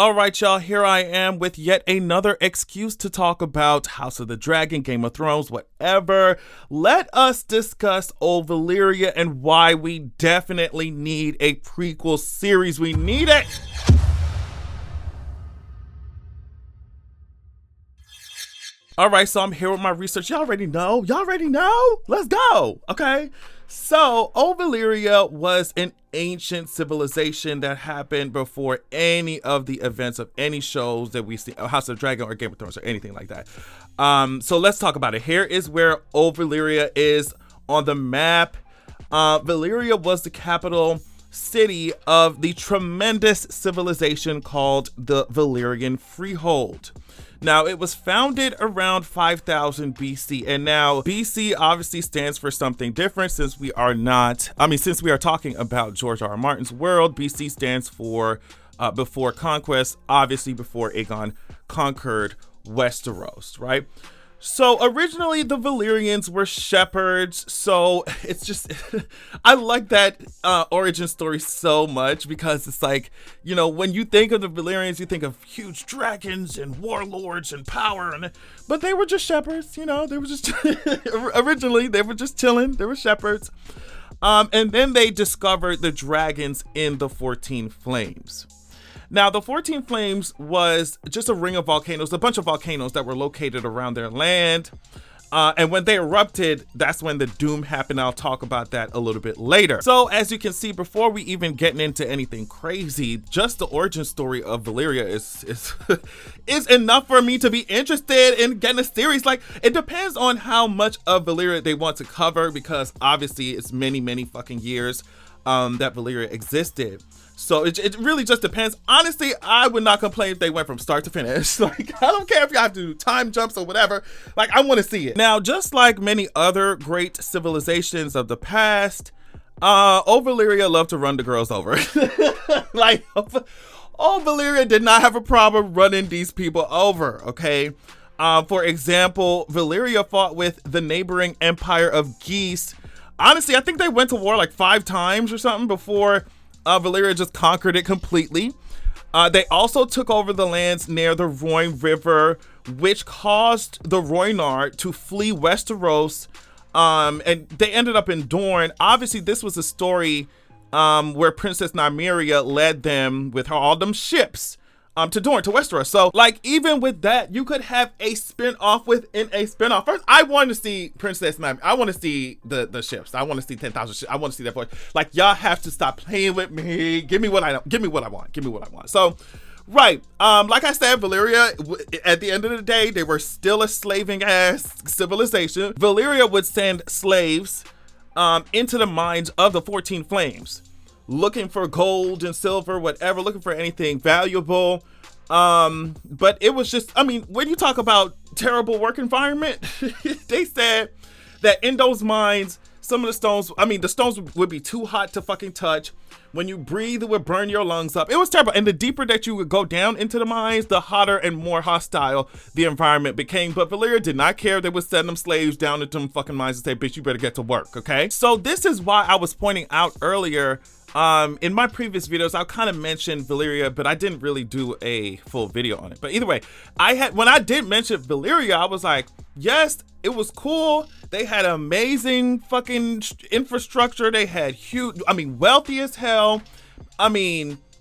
All right, y'all, here I am with yet another excuse to talk about House of the Dragon, Game of Thrones, whatever. Let us discuss Old Valyria and why we definitely need a prequel series. We need it. All right, so I'm here with my research. Y'all already know. Let's go. Okay. So, Old Valyria was an ancient civilization that happened before any of the events of any shows that we see, House of the Dragon or Game of Thrones or anything like that. So let's talk about it. Here is where Old Valyria is on the map. Valyria was the capital city of the tremendous civilization called the Valyrian Freehold. Now, it was founded around 5000 BC, and now BC obviously stands for something different since we are talking about George R.R. Martin's world. BC stands for before conquest, obviously before Aegon conquered Westeros, right? So originally the Valyrians were shepherds, so it's just, I like that origin story so much because it's like, you know, when you think of the Valyrians, you think of huge dragons and warlords and power, but they were just shepherds, you know, they were just, originally they were just chilling, they were shepherds. And then they discovered the dragons in the 14 Flames. Now, the 14 Flames was just a ring of volcanoes, a bunch of volcanoes that were located around their land. And when they erupted, that's when the doom happened. I'll talk about that a little bit later. So as you can see, before we even getting into anything crazy, just the origin story of Valyria is enough for me to be interested in getting a series. Like, it depends on how much of Valyria they want to cover, because obviously it's many fucking years that Valyria existed. So it really just depends. Honestly, I would not complain if they went from start to finish. Like, I don't care if you have to do time jumps or whatever. Like, I want to see it. Now, just like many other great civilizations of the past, Old Valyria loved to run the girls over. Like, Old Valyria did not have a problem running these people over, okay? For example, Valyria fought with the neighboring empire of Geese. Honestly, I think they went to war like 5 times or something before Valyria just conquered it completely. They also took over the lands near the Rhine River, which caused the Rhoynar to flee Westeros, and they ended up in Dorne. Obviously, this was a story where Princess Nymeria led them with all them ships to Dorne, to Westeros. So, like, even with that, you could have a spin-off within a spin-off. First, I want to see Princess Nymeria. I want to see the ships. I want to see 10,000 ships. I want to see that voice. Like, y'all have to stop playing with me. Give me what I want. So, right. Like I said, Valyria, at the end of the day, they were still a slaving-ass civilization. Valyria would send slaves into the mines of the 14 Flames, looking for gold and silver, whatever, looking for anything valuable. But it was just, I mean, when you talk about terrible work environment, they said that in those mines, some of the stones, the stones would be too hot to fucking touch. When you breathe, it would burn your lungs up. It was terrible. And the deeper that you would go down into the mines, the hotter and more hostile the environment became. But Valyria did not care. They would send them slaves down into them fucking mines and say, bitch, you better get to work, okay? So this is why I was pointing out earlier, in my previous videos, I kind of mentioned Valyria, but I didn't really do a full video on it. But either way, when I did mention Valyria, I was like, yes, it was cool. They had amazing fucking infrastructure. They had huge, wealthy as hell.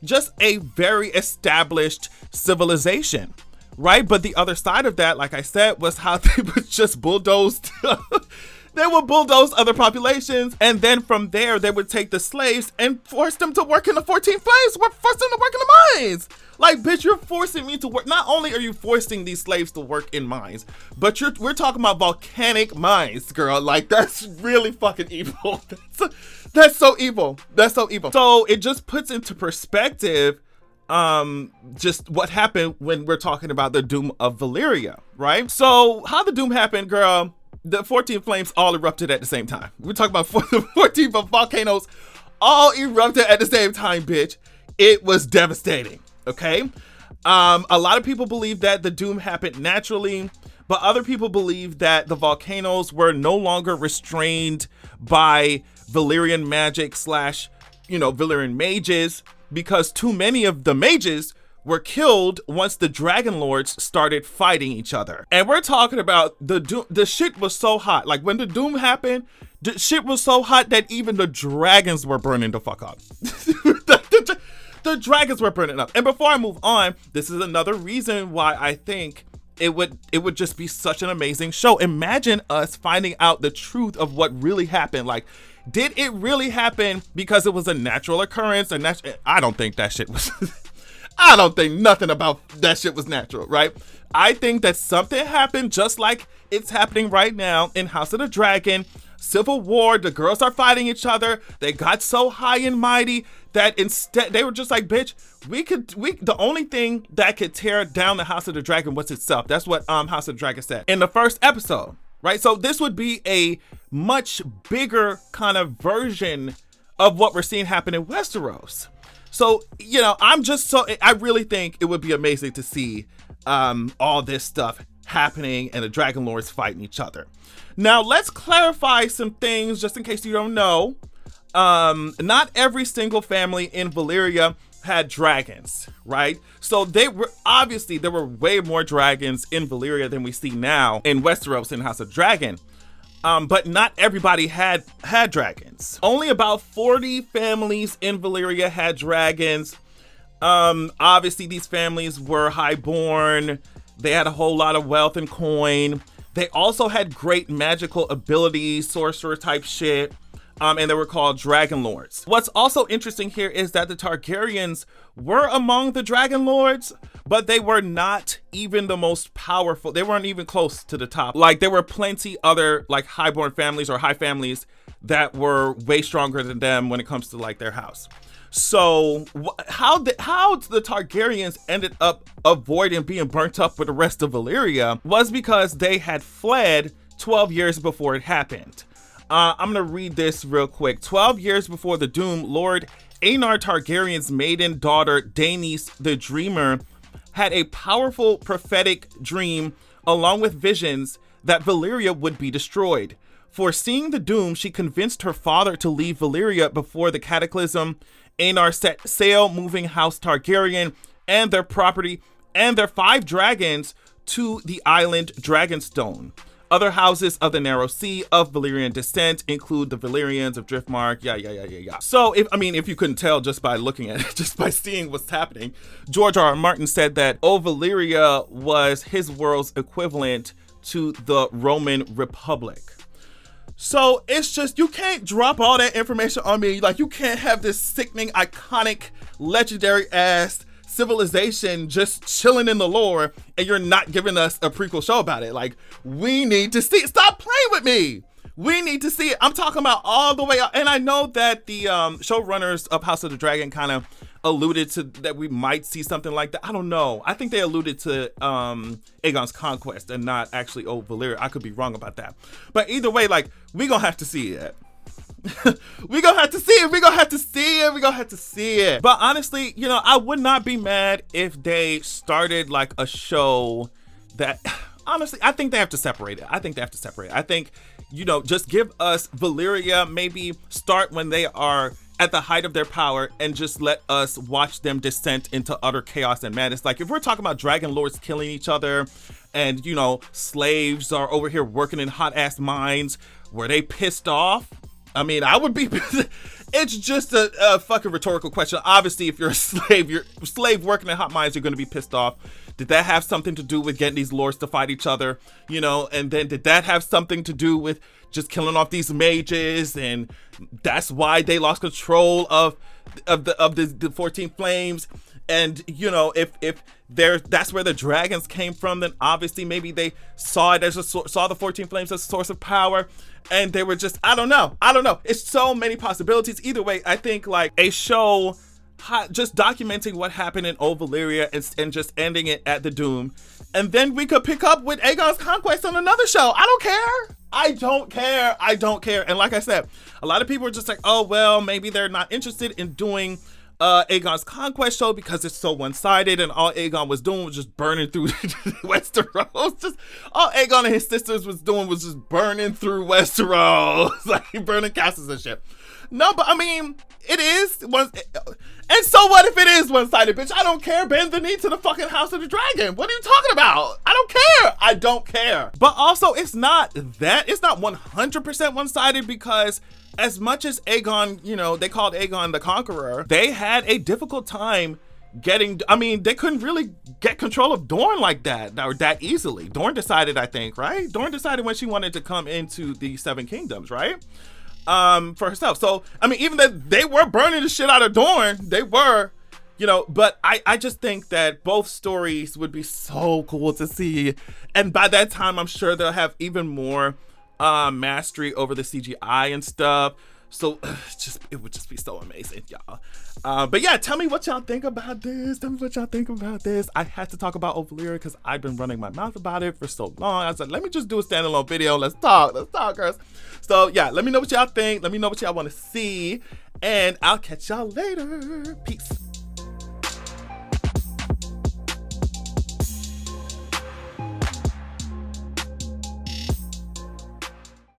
Just a very established civilization, right? But the other side of that, like I said, was how they were just bulldozed. They would bulldoze other populations, and then from there, they would take the slaves and force them to work in the 14 Flames. We're forcing them to work in the mines. Like, bitch, you're forcing me to work. Not only are you forcing these slaves to work in mines, but we're talking about volcanic mines, girl. Like, that's really fucking evil. That's so evil. That's so evil. So it just puts into perspective just what happened when we're talking about the doom of Valyria, right? So how the doom happened, girl. The 14 Flames all erupted at the same time. We're talking about the 14 volcanoes all erupted at the same time, bitch. It was devastating, okay? A lot of people believe that the doom happened naturally, but other people believe that the volcanoes were no longer restrained by Valyrian magic / Valyrian mages, because too many of the mages were killed once the Dragon Lords started fighting each other. And we're talking about the shit was so hot. Like when the Doom happened, the shit was so hot that even the dragons were burning the fuck up. The dragons were burning up. And before I move on, this is another reason why I think it would just be such an amazing show. Imagine us finding out the truth of what really happened. Like, did it really happen because it was a natural occurrence? I don't think that shit was. I don't think nothing about that shit was natural, right? I think that something happened just like it's happening right now in House of the Dragon. Civil War, the girls are fighting each other. They got so high and mighty that instead they were just like, bitch, the only thing that could tear down the House of the Dragon was itself. That's what House of the Dragon said in the first episode, right? So this would be a much bigger kind of version of what we're seeing happen in Westeros. So, you know, I really think it would be amazing to see all this stuff happening and the Dragon Lords fighting each other. Now, let's clarify some things just in case you don't know. Not every single family in Valyria had dragons, right? So there were way more dragons in Valyria than we see now in Westeros in House of Dragon. But not everybody had dragons. Only about 40 families in Valyria had dragons. Obviously these families were highborn. They had a whole lot of wealth and coin. They also had great magical abilities, sorcerer type shit. And they were called Dragon Lords. What's also interesting here is that the Targaryens were among the Dragon Lords, but they were not even the most powerful. They weren't even close to the top. Like there were plenty other like highborn families or high families that were way stronger than them when it comes to like their house. So how the Targaryens ended up avoiding being burnt up with the rest of Valyria was because they had fled 12 years before it happened. I'm gonna read this real quick. 12 years before the Doom, Lord Aenar Targaryen's maiden daughter, Daenerys the Dreamer, had a powerful prophetic dream along with visions that Valyria would be destroyed. Foreseeing the Doom, she convinced her father to leave Valyria before the cataclysm. Aenar set sail, moving House Targaryen and their property and their 5 dragons to the island Dragonstone. Other houses of the Narrow Sea of Valyrian descent include the Valyrians of Driftmark, yeah. So, if you couldn't tell just by looking at it, just by seeing what's happening, George R. R. Martin said that Old Valyria was his world's equivalent to the Roman Republic. So it's just, you can't drop all that information on me. Like, you can't have this sickening, iconic, legendary ass civilization just chilling in the lore and you're not giving us a prequel show about it. Like, we need to see it. Stop playing with me. We need to see it. I'm talking about all the way up. And I know that the showrunners of House of the Dragon kind of alluded to that we might see something like that. I don't know. I think they alluded to Aegon's Conquest and not actually Old Valyria. I could be wrong about that. But either way, like, we gonna have to see it. we gonna have to see it. But honestly, you know, I would not be mad if they started like a show that, honestly, I think they have to separate it. I think, you know, just give us Valyria, maybe start when they are at the height of their power and just let us watch them descent into utter chaos and madness. Like, if we're talking about Dragon Lords killing each other and, you know, slaves are over here working in hot ass mines, were they pissed off? I mean, I would be. It's just a fucking rhetorical question. Obviously, if you're a slave working in hot mines, you're going to be pissed off. Did that have something to do with getting these lords to fight each other? You know, and then did that have something to do with just killing off these mages? And that's why they lost control of the 14 Flames. And, you know, if that's where the dragons came from, then obviously maybe they saw it as saw the 14 Flames as a source of power, and they were just, I don't know. It's so many possibilities. Either way, I think like a show just documenting what happened in Old Valyria and just ending it at the Doom, and then we could pick up with Aegon's Conquest on another show. I don't care. And like I said, a lot of people are just like, oh well, maybe they're not interested in doing Aegon's Conquest show because it's so one-sided and all Aegon was doing was just burning through Westeros. Just all Aegon and his sisters was doing was just burning through Westeros, like burning castles and shit. No, but I mean, it is one. And so what if it is one-sided, bitch? I don't care. Bend the knee to the fucking House of the Dragon. What are you talking about? I don't care. I don't care. But also, it's not that. It's not 100% one-sided, because as much as Aegon, you know, they called Aegon the Conqueror, they had a difficult time getting, I mean, they couldn't really get control of Dorne like that, or that easily. Dorne decided, I think, right? Dorne decided when she wanted to come into the Seven Kingdoms, right? For herself. So, I mean, even though they were burning the shit out of Dorne, they were, you know, but I just think that both stories would be so cool to see. And by that time, I'm sure they'll have even more mastery over the CGI and stuff. So it would just be so amazing, y'all. But yeah, tell me what y'all think about this. Tell me what y'all think about this. I had to talk about Old Valyria because I've been running my mouth about it for so long. I was like, let me just do a standalone video. Let's talk, girls. So yeah, let me know what y'all think. Let me know what y'all want to see. And I'll catch y'all later. Peace.